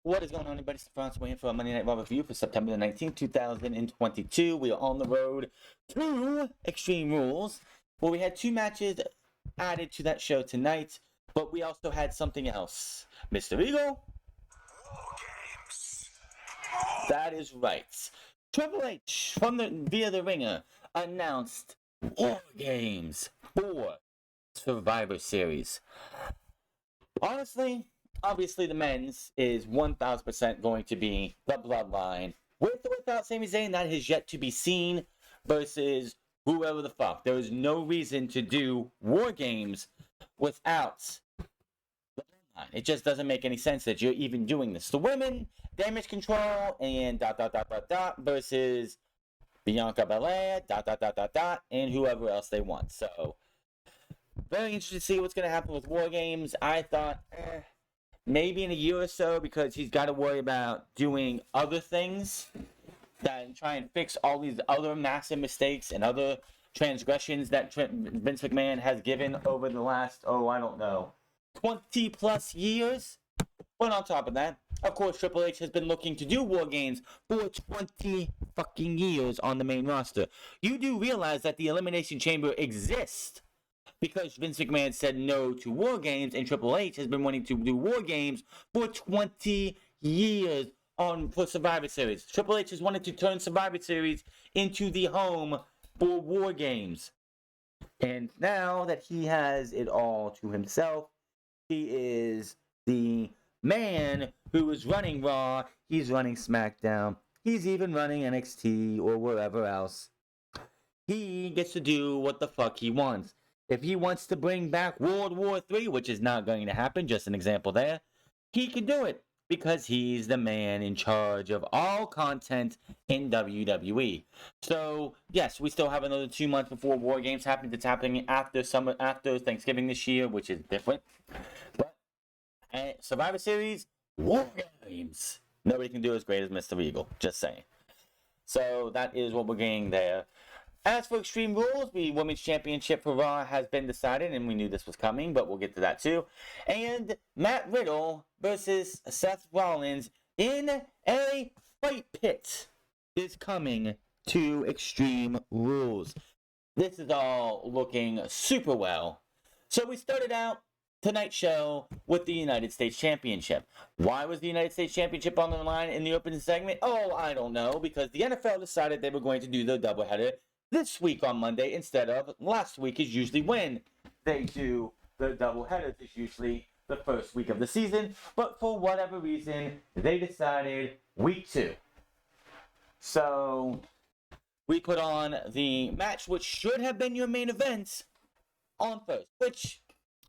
What is going on, everybody? It's France waiting for a Monday Night Raw review for September the 19th, 2022. We are on the road to Extreme Rules, where we had two matches added to that show tonight, but we also had something else. Mr. Eagle? WARGAMES. That is right. Triple H, via the Ringer, announced War Games for Survivor Series. Honestly, obviously the men's is 1000% going to be the Bloodline. With or without Sami Zayn, that has yet to be seen versus whoever the fuck. There is no reason to do War Games without the Bloodline. It just doesn't make any sense that you're even doing this. The women, Damage Control, and ... versus Bianca Belair, ... and whoever else they want. So, very interested to see what's going to happen with War Games. I thought, maybe in a year or so, because he's got to worry about doing other things and try and fix all these other massive mistakes and other transgressions that Vince McMahon has given over the last, 20 plus years. But on top of that, of course, Triple H has been looking to do War Games for 20 fucking years on the main roster. You do realize that the Elimination Chamber exists because Vince McMahon said no to War Games, and Triple H has been wanting to do War Games for 20 years for Survivor Series. Triple H has wanted to turn Survivor Series into the home for War Games. And now that he has it all to himself, he is the man who is running Raw, he's running SmackDown, he's even running NXT or wherever else. He gets to do what the fuck he wants. If he wants to bring back World War III, which is not going to happen, just an example there, he can do it because he's the man in charge of all content in WWE. So, yes, we still have another 2 months before War Games happens. It's happening after Thanksgiving this year, which is different. But Survivor Series, War Games. Nobody can do as great as Mr. Eagle, just saying. So that is what we're getting there. As for Extreme Rules, the Women's Championship for Raw has been decided, and we knew this was coming, but we'll get to that too. And Matt Riddle versus Seth Rollins in a fight pit is coming to Extreme Rules. This is all looking super well. So we started out tonight's show with the United States Championship. Why was the United States Championship on the line in the opening segment? Oh, I don't know, because the NFL decided they were going to do the doubleheader this week on Monday instead of last week is usually when they do the doubleheaders. It's usually the first week of the season, but for whatever reason, they decided week 2. So we put on the match, which should have been your main event, on first, which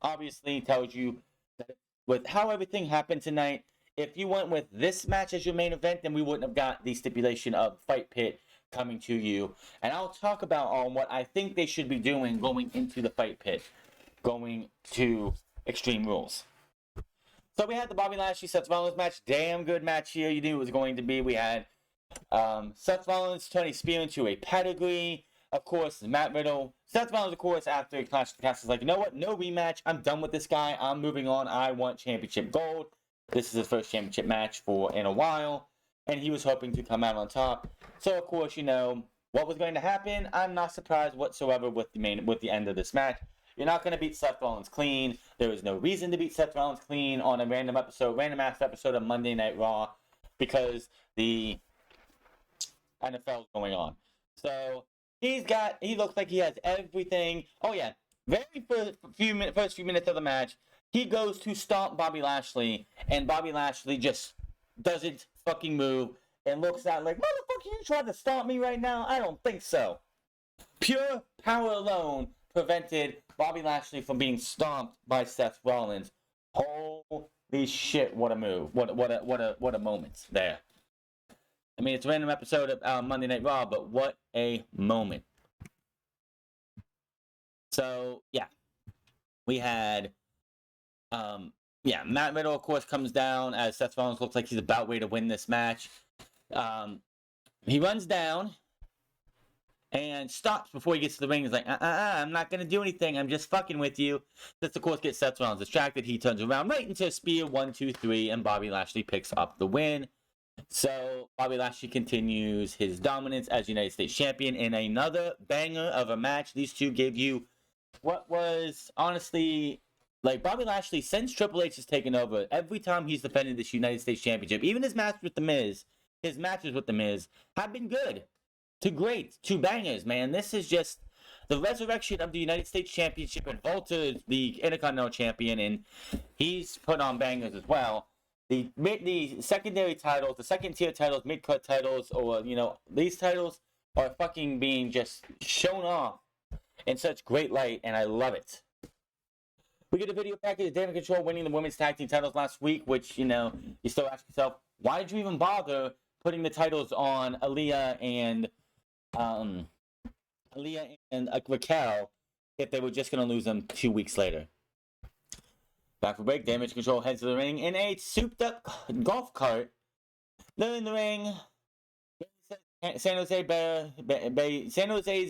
obviously tells you that with how everything happened tonight, if you went with this match as your main event, then we wouldn't have got the stipulation of Fight Pit coming to you. And I'll talk about on what I think they should be doing going into the Fight Pit, going to Extreme Rules. So we had the Bobby Lashley Seth Rollins match. Damn good match here. You knew it was going to be. We had Seth Rollins turning Spear into a pedigree. Of course, Matt Riddle. Seth Rollins, of course, after Clash of the Castles, like, you know what? No rematch. I'm done with this guy. I'm moving on. I want championship gold. This is his first championship match in a while. And he was hoping to come out on top. So, of course, you know what was going to happen. I'm not surprised whatsoever with the end of this match. You're not going to beat Seth Rollins clean. There is no reason to beat Seth Rollins clean on a random ass episode of Monday Night Raw, because the NFL is going on. So he looks like he has everything. Oh yeah, first few minutes of the match, he goes to stomp Bobby Lashley, and Bobby Lashley just doesn't fucking move and looks out like, motherfucker, you trying to stomp me right now? I don't think so. Pure power alone prevented Bobby Lashley from being stomped by Seth Rollins. Holy shit, what a move. What a moment there. I mean, it's a random episode of Monday Night Raw, but what a moment. So, yeah. We had Matt Riddle, of course, comes down as Seth Rollins looks like he's about ready to win this match. He runs down, and stops before he gets to the ring. He's like, I'm not going to do anything. I'm just fucking with you. This, of course, gets Seth Rollins distracted. He turns around right into a spear, 1, 2, 3, and Bobby Lashley picks up the win. So, Bobby Lashley continues his dominance as United States Champion in another banger of a match. These two gave you what was, honestly, like, Bobby Lashley, since Triple H has taken over, every time he's defended this United States Championship, even his matches with The Miz, have been good to great, to bangers, man. This is just the resurrection of the United States Championship, and Walter, the Intercontinental Champion, and he's put on bangers as well. The secondary titles, the second tier titles, mid-cut titles, or, these titles are fucking being just shown off in such great light, and I love it. We get a video package of Damage Control winning the women's tag team titles last week, which, you still ask yourself, why did you even bother putting the titles on Aaliyah and Raquel if they were just going to lose them 2 weeks later? Back for break, Damage Control heads to the ring in a souped-up golf cart. They're in the ring. San Jose's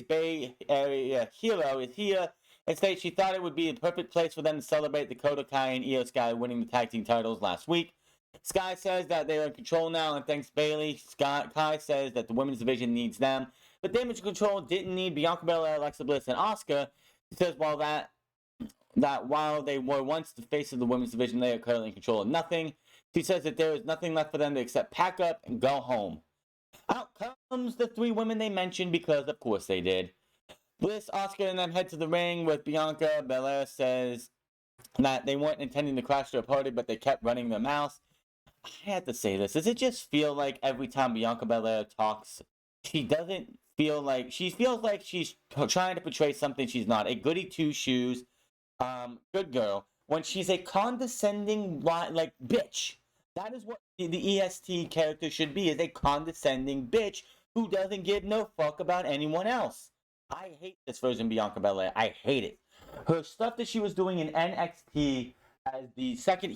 Bay Area hero is here and states she thought it would be the perfect place for them to celebrate Dakota Kai and Io Sky winning the tag team titles last week. Sky says that they're in control now and thanks Bayley. Kai says that the women's division needs them. But Damage Control didn't need Bianca Belair, Alexa Bliss, and Asuka. He says while they were once the face of the women's division, they are currently in control of nothing. He says that there is nothing left for them to except pack up and go home. Out comes the 3 women they mentioned because, of course, they did. Bliss, Asuka, and them head to the ring with Bianca. Belair says that they weren't intending to crash their party, but they kept running their mouths. I had to say this. Does it just feel like every time Bianca Belair talks, she feels like she's trying to portray something she's not? A goody two-shoes, good girl. When she's a condescending, bitch. That is what the EST character should be, is a condescending bitch who doesn't give no fuck about anyone else. I hate this version of Bianca Belair. I hate it. Her stuff that she was doing in NXT as the secondary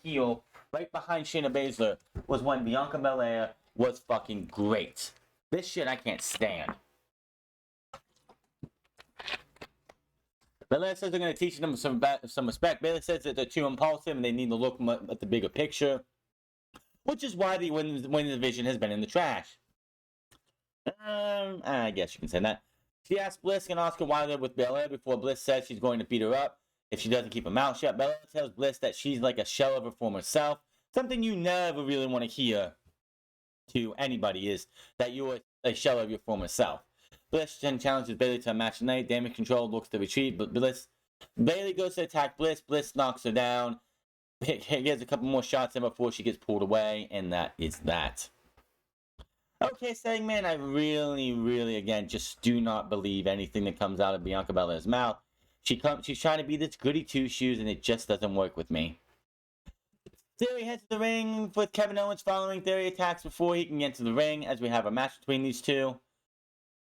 heel right behind Shayna Baszler was when Bianca Belair was fucking great. This shit I can't stand. Belair says they're going to teach them some respect. Bayley says that they're too impulsive and they need to look at the bigger picture, which is why the women's division has been in the trash. I guess you can say that. She asked Bliss and Asuka why they're with Belair before Bliss says she's going to beat her up if she doesn't keep her mouth shut. Belair tells Bliss that she's like a shell of her former self. Something you never really want to hear to anybody is that you're a shell of your former self. Bliss then challenges Bayley to a match tonight. Damage Control looks to retreat, but Bayley goes to attack Bliss. Bliss knocks her down. Gets a couple more shots in before she gets pulled away, and that is that. Okay, segment. I really, again, just do not believe anything that comes out of Bianca Belair's mouth. She's trying to be this goody two-shoes, and it just doesn't work with me. Theory heads to the ring with Kevin Owens following. Theory attacks before he can get to the ring, as we have a match between these two.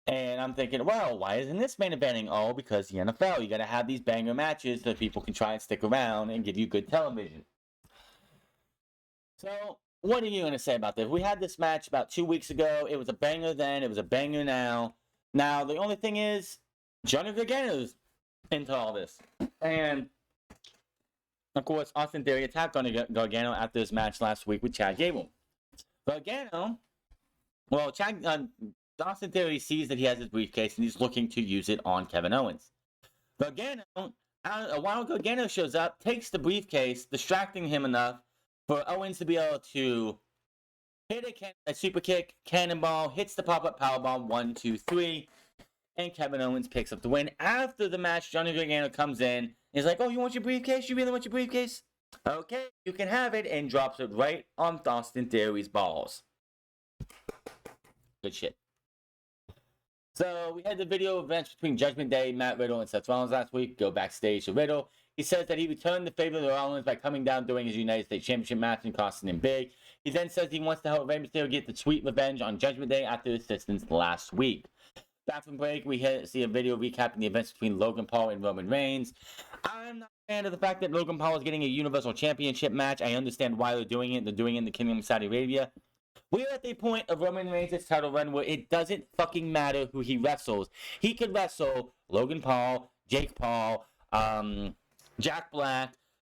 And I'm thinking, well, why isn't this main eventing? Oh, because the NFL. You got to have these banger matches so people can try and stick around and give you good television. So, what are you going to say about this? We had this match about 2 weeks ago. It was a banger then. It was a banger now. Now, the only thing is, Johnny Gargano's into all this. And, of course, Austin Theory attacked on Gargano after this match last week with Chad Gable. Gargano, well, Austin Theory sees that he has his briefcase and he's looking to use it on Kevin Owens. Gargano, while Gargano shows up, takes the briefcase, distracting him enough for Owens to be able to hit a super kick, cannonball, hits the pop-up powerbomb, 1, 2, 3, and Kevin Owens picks up the win. After the match, Johnny Gargano comes in and he's like, oh, you want your briefcase? You really want your briefcase? Okay, you can have it, and drops it right on Austin Theory's balls. Good shit. So, we had the video events between Judgment Day, Matt Riddle, and Seth Rollins last week. Go backstage to Riddle. He says that he returned the favor to Rollins by coming down during his United States Championship match and costing him big. He then says he wants to help Rey Mysterio get the sweet revenge on Judgment Day after his assistance last week. Back from break, we see a video recapping the events between Logan Paul and Roman Reigns. I'm not a fan of the fact that Logan Paul is getting a Universal Championship match. I understand why they're doing it. They're doing it in the Kingdom of Saudi Arabia. We're at the point of Roman Reigns' title run where it doesn't fucking matter who he wrestles. He could wrestle Logan Paul, Jake Paul, Jack Black,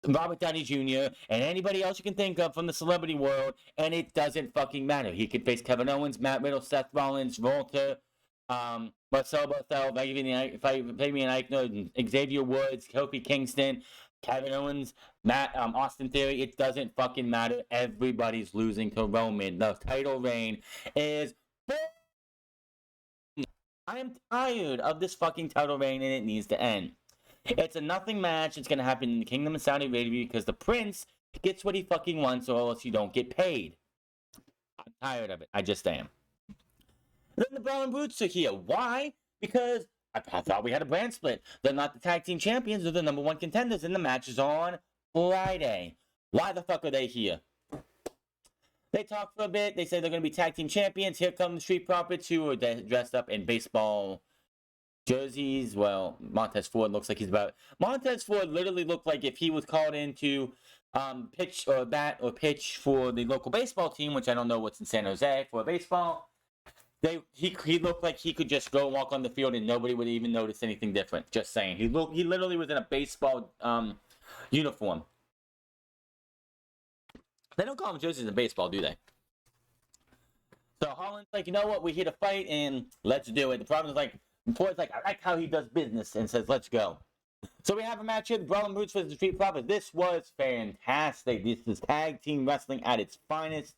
Robert Downey Jr., and anybody else you can think of from the celebrity world, and it doesn't fucking matter. He could face Kevin Owens, Matt Riddle, Seth Rollins, Walter, Marcel Barthel, Fabian Eichner, Xavier Woods, Kofi Kingston, Kevin Owens, Austin Theory. It doesn't fucking matter. Everybody's losing to Roman. The title reign is. I am tired of this fucking title reign, and it needs to end. It's a nothing match. It's gonna happen in the Kingdom of Saudi Arabia because the prince gets what he fucking wants, or else you don't get paid. I'm tired of it. I just am. Then the Brown Brutes are here. Why? Because I thought we had a brand split. They're not the tag team champions. They're the number one contenders, and the match is on Friday. Why the fuck are they here? They talk for a bit. They say they're going to be tag team champions. Here come the Street Profits, who are dressed up in baseball jerseys. Well, Montez Ford looks like he's about. Montez Ford literally looked like if he was called in to pitch or bat or pitch for the local baseball team, which I don't know what's in San Jose for baseball. He looked like he could just go walk on the field and nobody would even notice anything different. Just saying. He literally was in a baseball uniform. They don't call them jerseys in baseball, do they? So Holland's like, you know what? We're here to fight and let's do it. The problem is like, Ford's like, I like how he does business and says, let's go. So we have a match here, the Brawling Brutes versus the Street Profits. This was fantastic. This is tag team wrestling at its finest.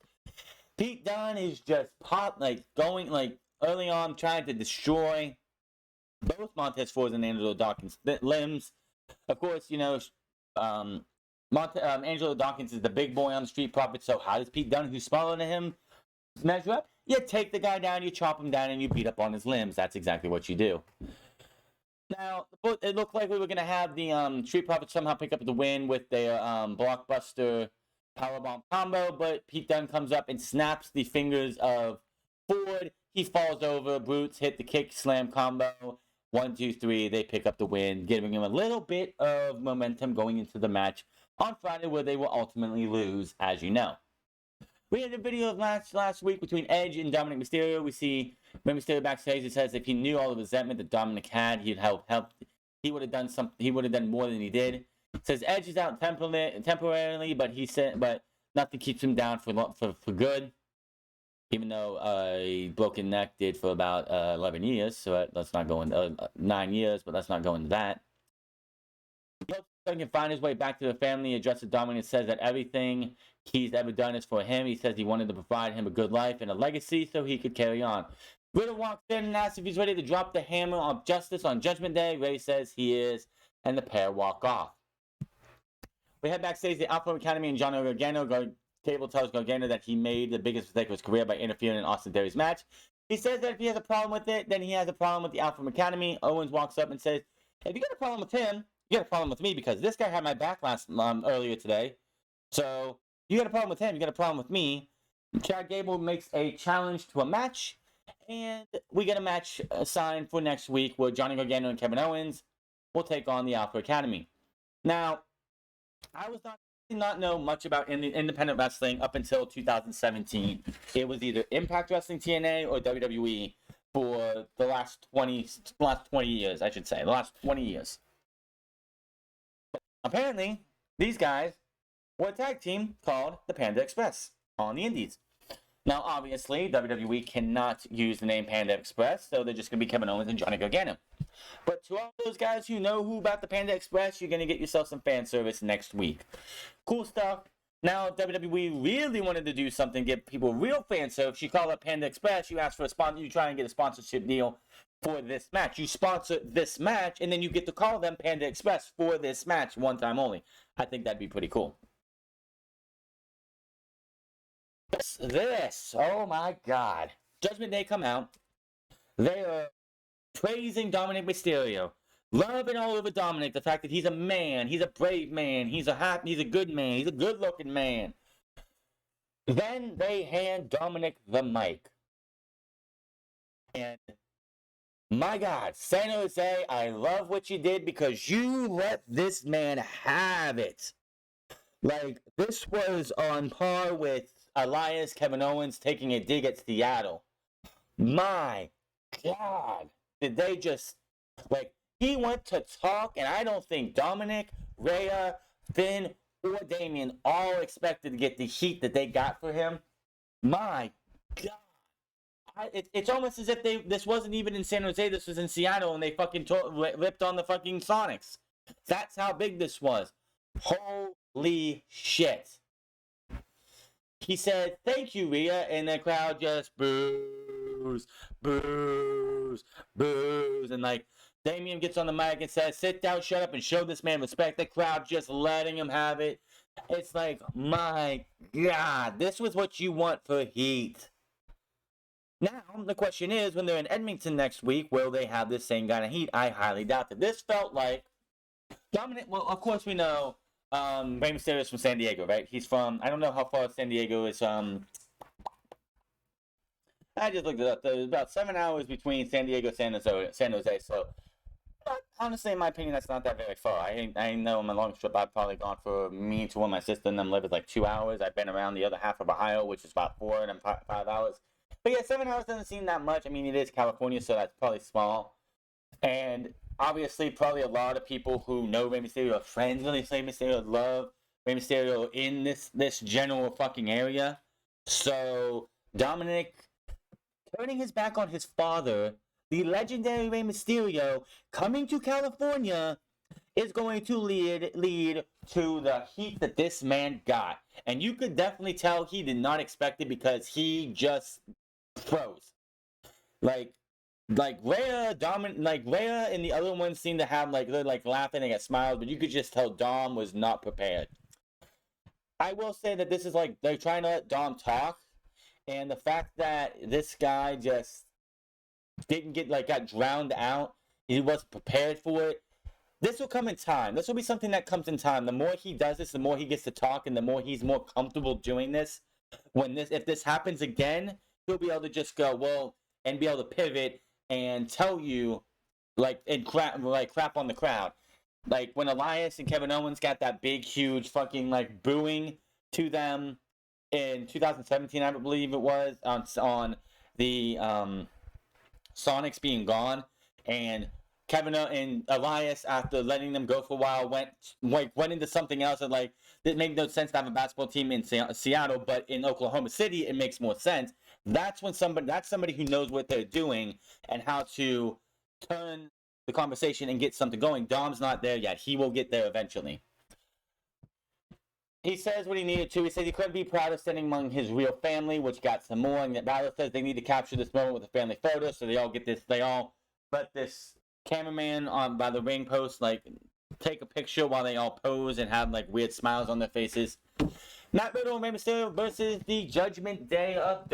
Pete Dunne is just going early on, trying to destroy both Montez Ford and Angelo Dawkins' limbs. Of course, you know, Angelo Dawkins is the big boy on the Street Profits. So how does Pete Dunne, who's smaller than him, measure up? You take the guy down, you chop him down, and you beat up on his limbs. That's exactly what you do. Now, it looked like we were going to have the Street Profits somehow pick up the win with their blockbuster powerbomb combo, but Pete Dunne comes up and snaps the fingers of Ford. He falls over. Brutes hit the kick slam combo. 1, 2, 3. They pick up the win, giving him a little bit of momentum going into the match on Friday, where they will ultimately lose, as you know. We had a video of last week between Edge and Dominic Mysterio. We see Rey Mysterio backstage. It says if he knew all the resentment that Dominic had, he'd help. He would have done something. He would have done more than he did. It says Edge is out temporarily, but nothing keeps him down for good. Even though a broken neck did for about 11 years, so let's not go into 9 years, but let's not go into that. He can find his way back to the family. Addresses Dominic and says that everything he's ever done is for him. He says he wanted to provide him a good life and a legacy so he could carry on. Riddle walks in and asks if he's ready to drop the hammer of justice on Judgment Day. Ray says he is, and the pair walk off. We head backstage. The Alpha Academy and Johnny Gargano. Cable tells Gargano that he made the biggest mistake of his career by interfering in Austin Theory's match. He says that if he has a problem with it, then he has a problem with the Alpha Academy. Owens walks up and says, if you got a problem with him, you got a problem with me, because this guy had my back earlier today. So you got a problem with him, you got a problem with me. Chad Gable makes a challenge to a match, and we get a match signed for next week where Johnny Gargano and Kevin Owens will take on the Alpha Academy. Now, I did not know much about independent wrestling up until 2017. It was either Impact Wrestling TNA or WWE for the last 20 years, I should say. The last 20 years. Apparently, these guys were a tag team called the Panda Express on the Indies. Now, obviously, WWE cannot use the name Panda Express, so they're just going to be Kevin Owens and Johnny Gargano. But to all those guys who know who about the Panda Express, you're going to get yourself some fan service next week. Cool stuff. Now, if WWE really wanted to do something, give people real fan service, you call up Panda Express, you ask for a sponsor, you try and get a sponsorship deal for this match. You sponsor this match, and then you get to call them Panda Express for this match one time only. I think that'd be pretty cool. This, oh my god. Judgment Day come out. They are praising Dominic Mysterio. Loving all over Dominic, the fact that he's a man, he's a brave man, he's a good man, he's a good looking man. Then they hand Dominic the mic. And my god, San Jose, I love what you did because you let this man have it. Like, this was on par with Elias, Kevin Owens taking a dig at Seattle. My God, did they just, like, he went to talk, and I don't think Dominic, Rhea, Finn, or Damian all expected to get the heat that they got for him. My God. It's almost as if this wasn't even in San Jose, this was in Seattle, and they fucking ripped on the fucking Sonics. That's how big this was. Holy shit. He said, "Thank you, Rhea," and the crowd just boos, boos, boos, and like, Damian gets on the mic and says, "Sit down, shut up, and show this man respect." The crowd just letting him have it. It's like, my God, this was what you want for heat. Now, the question is, when they're in Edmonton next week, will they have this same kind of heat? I highly doubt that. This felt like Dominic. Well, of course we know Rey Mysterio is from San Diego, right? He's from, I don't know how far San Diego is. I just looked it up. There's about 7 hours between San Diego and San Jose. So, honestly, in my opinion, that's not that very far. I know on my long trip, I've probably gone for me to where my sister and them live is like 2 hours. I've been around the other half of Ohio, which is about 4 and 5 hours. But yeah, 7 hours doesn't seem that much. I mean, it is California, so that's probably small. And obviously, probably a lot of people who know Rey Mysterio are friends with Rey Mysterio, love Rey Mysterio in this general fucking area. So, Dominic turning his back on his father, the legendary Rey Mysterio, coming to California, is going to lead to the heat that this man got. And you could definitely tell he did not expect it because he just froze. Like Rhea, Rhea and the other ones seem to have, like, they're like laughing and get smiles, but you could just tell Dom was not prepared. I will say that this is like, they're trying to let Dom talk, and the fact that this guy just didn't get, like, got drowned out, he wasn't prepared for it. This will come in time. This will be something that comes in time. The more he does this, the more he gets to talk, and the more he's more comfortable doing this. If this happens again, he'll be able to just go, well, and be able to pivot and tell you, like, and crap on the crowd. Like, when Elias and Kevin Owens got that big, huge fucking, like, booing to them in 2017, I believe it was, on the Sonics being gone, and Kevin and Elias, after letting them go for a while, went into something else, and, like, it made no sense to have a basketball team in Seattle, but in Oklahoma City, it makes more sense. That's somebody who knows what they're doing and how to turn the conversation and get something going. Dom's not there yet. He will get there eventually. He says what he needed to. He said he couldn't be proud of standing among his real family, which got some more. And Balor says they need to capture this moment with a family photo, so they all let this cameraman by the ring post, like, take a picture while they all pose and have, like, weird smiles on their faces. Matt Riddle and Rey Mysterio versus the Judgment Day of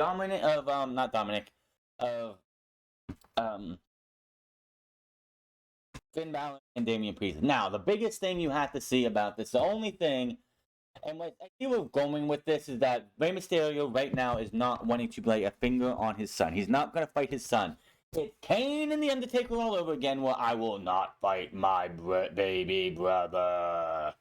Finn Balor and Damian Priest. Now, the biggest thing you have to see about this, the only thing, and what I feel we're going with this, is that Rey Mysterio right now is not wanting to lay a finger on his son. He's not going to fight his son. It's Kane and The Undertaker all over again, where I will not fight my baby brother.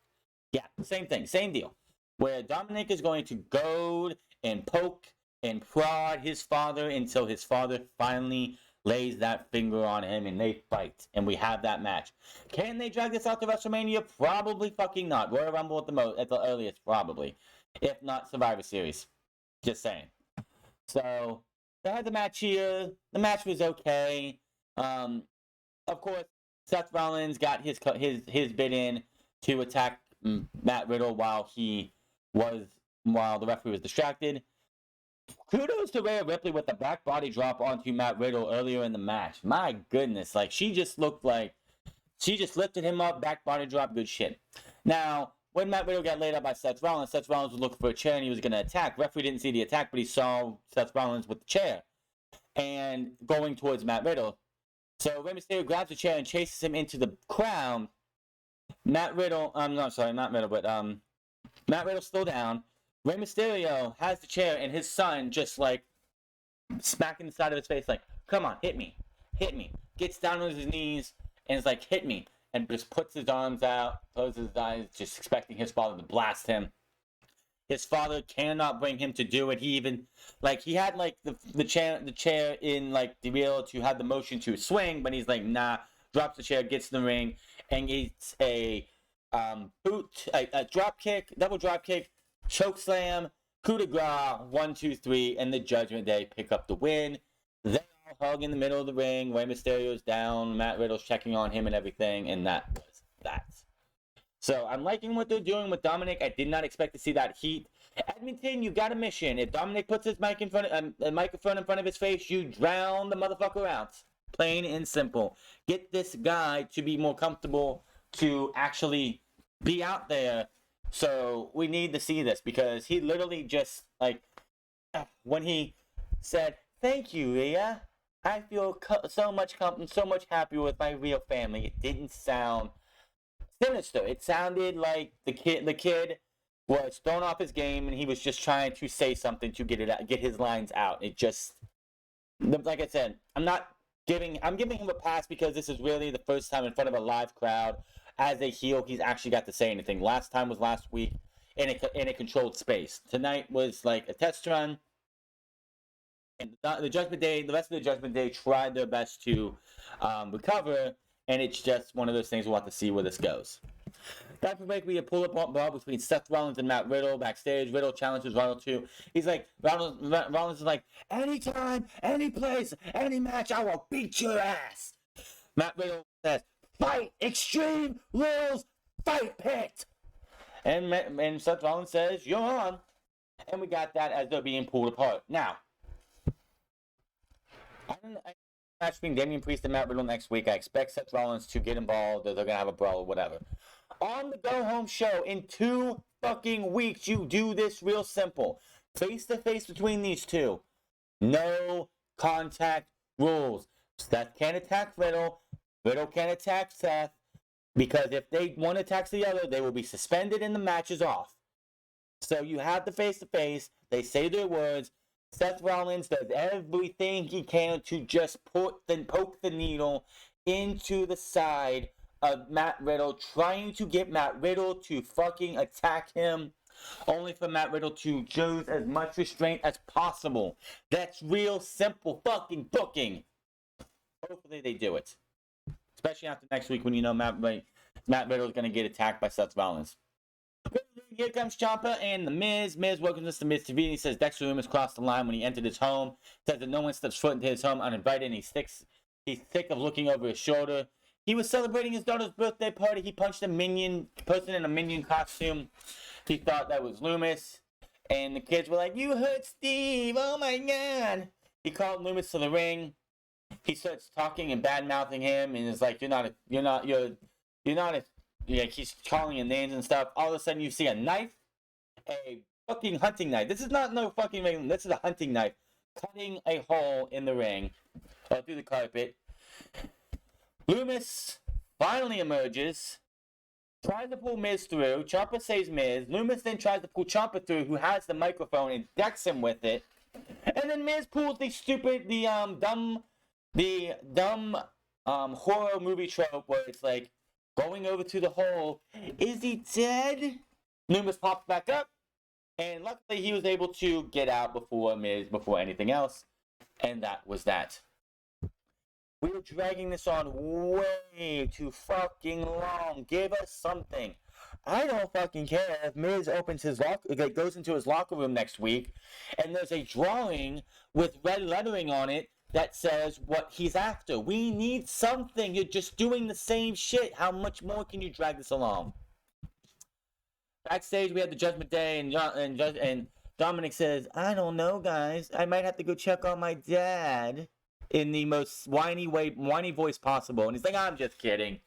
Yeah, same thing, same deal. Where Dominic is going to goad and poke and prod his father until his father finally lays that finger on him and they fight. And we have that match. Can they drag this out to WrestleMania? Probably fucking not. Royal Rumble at the earliest, probably. If not, Survivor Series. Just saying. So, they had the match here. The match was okay. Of course, Seth Rollins got his bid in to attack Matt Riddle while the referee was distracted. Kudos to Rhea Ripley with the back body drop onto Matt Riddle earlier in the match. My goodness, like, she just looked like she just lifted him up, back body drop, good shit. Now, when Matt Riddle got laid out by Seth Rollins was looking for a chair and he was going to attack. Referee didn't see the attack, but he saw Seth Rollins with the chair and going towards Matt Riddle. So Rey Mysterio grabs the chair and chases him into the crowd. Matt Riddle's still down. Rey Mysterio has the chair and his son just, like, smacking the side of his face, like, come on, hit me. Gets down on his knees and is like, hit me. And just puts his arms out, closes his eyes, just expecting his father to blast him. His father cannot bring him to do it. He even, like, he had, like, the chair in, like, to be able to have the motion to swing, but he's like, nah, drops the chair, gets in the ring, and it's a drop kick, double drop kick, choke slam, coup de grace, 1, 2, 3, and the Judgment Day pick up the win. They all hug in the middle of the ring. Rey Mysterio's down. Matt Riddle's checking on him and everything, and that was that. So I'm liking what they're doing with Dominic. I did not expect to see that heat. Edmonton, you got a mission. If Dominic puts his microphone in front of his face, you drown the motherfucker out. Plain and simple. Get this guy to be more comfortable to actually be out there. So we need to see this, because he literally just, like, when he said, "Thank you, Rhea. I feel so much happy with my real family." It didn't sound sinister. It sounded like the kid was thrown off his game, and he was just trying to say something to get his lines out. It just, like I said, I'm giving him a pass, because this is really the first time in front of a live crowd as a heel he's actually got to say anything. Last time was last week in a controlled space. Tonight was like a test run. And the Judgment Day, the rest of the Judgment Day tried their best to recover, and it's just one of those things we'll have to see where this goes. After break, we had pull-up brawl between Seth Rollins and Matt Riddle backstage. Riddle challenges Rollins too. He's like, Rollins is like, "Anytime, any place, any match, I will beat your ass." Matt Riddle says, "Fight Extreme Rules, Fight Pit." And Seth Rollins says, "You're on." And we got that as they're being pulled apart. Now, I match between Damian Priest and Matt Riddle next week. I expect Seth Rollins to get involved, or they're gonna have a brawl or whatever. On the Go Home show in 2 fucking weeks, you do this real simple. Face to face between these two. No contact rules. Seth can't attack Riddle. Riddle can't attack Seth. Because if they one attacks the other, they will be suspended and the match is off. So you have the face to face. They say their words. Seth Rollins does everything he can to just poke the needle into the side of Matt Riddle, trying to get Matt Riddle to fucking attack him, only for Matt Riddle to use as much restraint as possible. That's real simple fucking booking. Hopefully they do it. Especially after next week, when you know Matt Riddle is going to get attacked by Seth Rollins. Here comes Ciampa and The Miz. Miz welcomes us to Miz TV, and he says Dexter Lumis crossed the line when he entered his home. Says that no one steps foot into his home uninvited, and he's sick of looking over his shoulder. He was celebrating his daughter's birthday party. He punched a person in a minion costume. He thought that was Lumis, and the kids were like, "You hurt Steve! Oh my god!" He called Lumis to the ring. He starts talking and bad mouthing him, and is like, he's calling him names and stuff. All of a sudden, you see a knife, a fucking hunting knife. This is not no fucking ring. This is a hunting knife, cutting a hole in the ring, or through the carpet. Lumis finally emerges, tries to pull Miz through. Ciampa saves Miz. Lumis then tries to pull Ciampa through, who has the microphone, and decks him with it. And then Miz pulls the dumb horror movie trope where it's like going over to the hole. Is he dead? Lumis pops back up, and luckily he was able to get out before anything else, and that was that. We were dragging this on way too fucking long. Give us something. I don't fucking care if Miz goes into his locker room next week, and there's a drawing with red lettering on it that says what he's after. We need something. You're just doing the same shit. How much more can you drag this along? Backstage, we had the Judgment Day, and Dominic says, "I don't know, guys. I might have to go check on my dad," in the most whiny voice possible. And he's like, "I'm just kidding."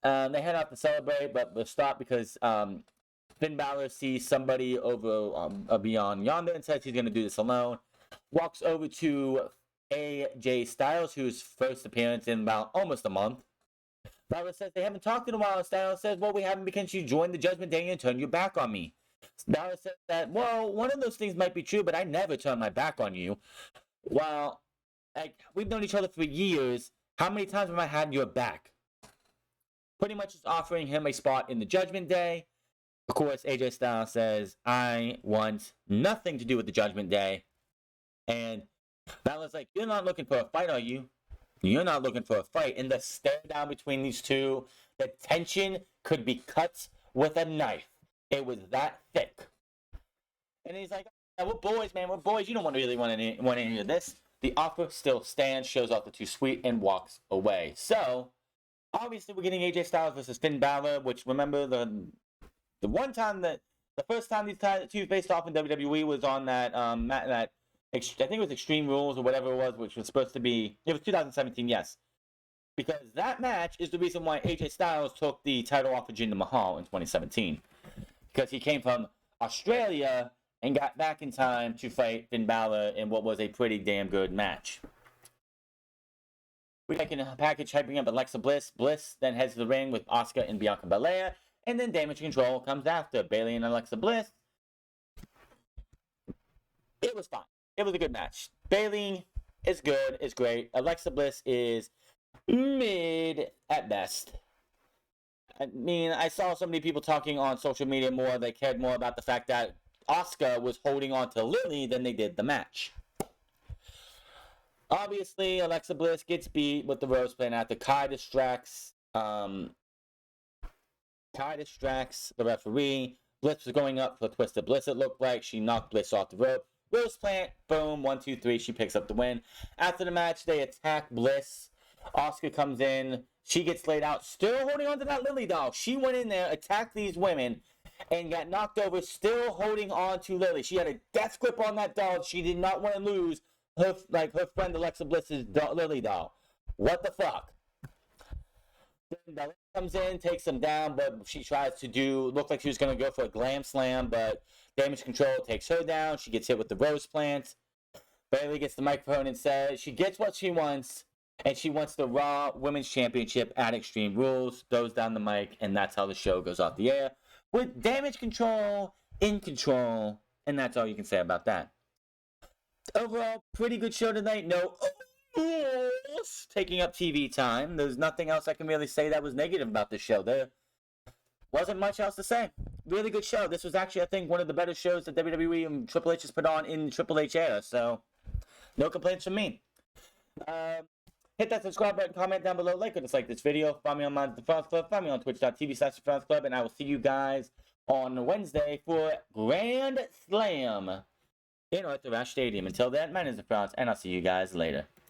They head out to celebrate, but they'll stop because Finn Balor sees somebody over beyond yonder and says he's going to do this alone. Walks over to AJ Styles, whose first appearance in about almost a month. Balor says they haven't talked in a while. Styles says, "Well, we haven't because you joined the Judgment Day and turned your back on me." Balor says that, "Well, one of those things might be true, but I never turned my back on you." Well, we've known each other for years. How many times have I had your back? Pretty much just offering him a spot in the Judgment Day. Of course, AJ Styles says, I want nothing to do with the Judgment Day. And Balor's like, you're not looking for a fight, are you? You're not looking for a fight. And the stare down between these two, the tension could be cut with a knife. It was that thick. And he's like, yeah, we're boys, man. We're boys. You don't really want any of this. The offer still stands, shows off the Too Sweet, and walks away. So, obviously, we're getting AJ Styles versus Finn Balor, which, remember, the first time these two faced off in WWE was on that, I think it was Extreme Rules or whatever it was, which was supposed to be, it was 2017, yes. Because that match is the reason why AJ Styles took the title off of Jinder Mahal in 2017. Because he came from Australia and got back in time to fight Finn Balor in what was a pretty damn good match. We're taking a package hyping up Alexa Bliss. Bliss then heads to the ring with Asuka and Bianca Belair. And then Damage Control comes after Bayley and Alexa Bliss. It was fine. It was a good match. Bayley is good. It's great. Alexa Bliss is mid at best. I mean, I saw so many people talking on social media more. They cared more about the fact that Asuka was holding on to Lily than they did the match. Obviously, Alexa Bliss gets beat with the Rose Plant after Kai distracts the referee. Bliss was going up for Twisted Bliss, it looked like. She knocked Bliss off the rope. Rose Plant, boom, 1, 2, 3. She picks up the win. After the match, they attack Bliss. Asuka comes in. She gets laid out, still holding on to that Lily doll. She went in there, attacked these women, and got knocked over, still holding on to Lily. She had a death grip on that doll. She did not want to lose her friend Alexa Bliss's Lily doll. What the fuck? Then Bella comes in, takes them down, but she tries to looked like she was going to go for a glam slam, but Damage Control takes her down. She gets hit with the Rose Plant. Bayley gets the microphone and says she gets what she wants, and she wants the Raw Women's Championship at Extreme Rules. Goes down the mic, and that's how the show goes off the air. With Damage Control in control, and that's all you can say about that. Overall, pretty good show tonight. No taking up TV time. There's nothing else I can really say that was negative about this show. There wasn't much else to say. Really good show. This was actually, I think, one of the better shows that WWE and Triple H has put on in Triple H era. So, no complaints from me. Hit that subscribe button, comment down below, like or dislike this video. Find me on the Defense Club. Find me on twitch.tv/Defense Club. And I will see you guys on Wednesday for Grand Slam in Arthur Ashe Stadium. Until then, my name is The France, and I'll see you guys later.